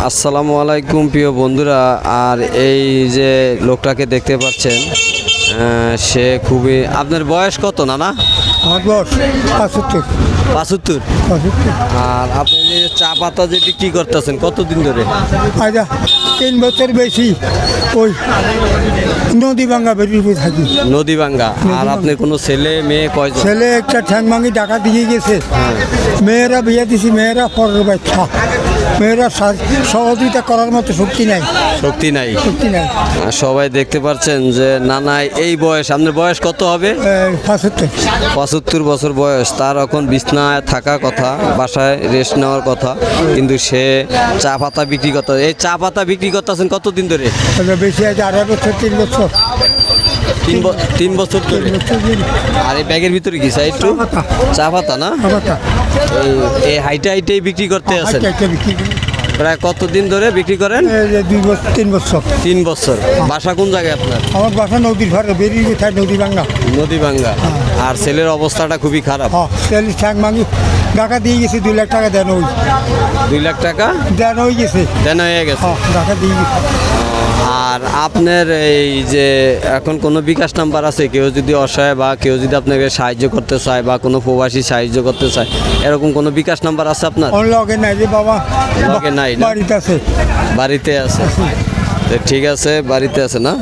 আসসালামু আলাইকুম প্রিয় বন্ধুরা। আর এই যে লোকটাকে দেখতে পাচ্ছেন, সে খুবই, আপনার বয়স কত নানা? আমার বয়স 75। 75। 75। আর আপনি যে চা পাতা যে বিক্রি করতেছেন কতদিন ধরে? আচ্ছা 3 বছর বেশি ওই নদী ভাঙ্গা বেরিয়ে থাকি। নদী ভাঙ্গা। আর আপনার কোনো ছেলে মেয়ে কয়জন? ছেলে একটা ঠ্যাং ভাঙি টাকা দিয়ে গেছে, মেয়েরা বিয়ে দিছি, মেয়েরা পরের বাচ্চা, মেয়েরা সহযোগিতা করার মতো শক্তি নাই, শক্তি নাই। শক্তি নাই। আর সবাই দেখতে পাচ্ছেন যে নানাই এই বয়স, আপনার বয়স কত হবে? 75। 75 বছর বয়স। তার এখন বিছনায় থাকা কথা, বাসায় রেস্ট নেওয়ার কথা, কিন্তু সে চা পাতা বিক্রি করতে। এই চা পাতা বিক্রি করতেছেন কতদিন ধরে? বেশি আছে 2.5 বছর 3 বছর। 3 বছর ধরে। আর এই ব্যাগের ভিতরে কি চাই একটু চা পাতা না? এই হাইটে হাইটেই বিক্রি করতে আছেন? প্রায় কতদিন ধরে বিক্রি করেন? 2 বছর 3 বছর। 3 বছর। বাসা কোন জায়গায় আপনার? আমার বাসা নদীর ঘরে বেরিয়ে থাকে, নদী ভাঙ্গা। নদী ভাঙ্গা। আর ছেলের অবস্থাটা খুবই খারাপ। ছেলে ঠ্যাং ভাঙি টাকা দিয়ে গেছে, 2 লাখ টাকা দেন, ওই 2 লাখ টাকা দেন হয়ে গেছে, দেন হয়ে গেছে। টাকা দিয়ে গেছে। আর আপনার এই যে এখন কোনো বিকাশ নাম্বার আছে? কেউ যদি অসহায় বা কেউ যদি আপনাকে সাহায্য করতে চায় বা কোনো প্রবাসী সাহায্য করতে চায়, এরকম কোনো বিকাশ নাম্বার আছে আপনার? লগে নাই রে বাবা, লগে নাই না? বাড়িতে আছে। বাড়িতে আছে। তো ঠিক আছে, বাড়িতে আছে না?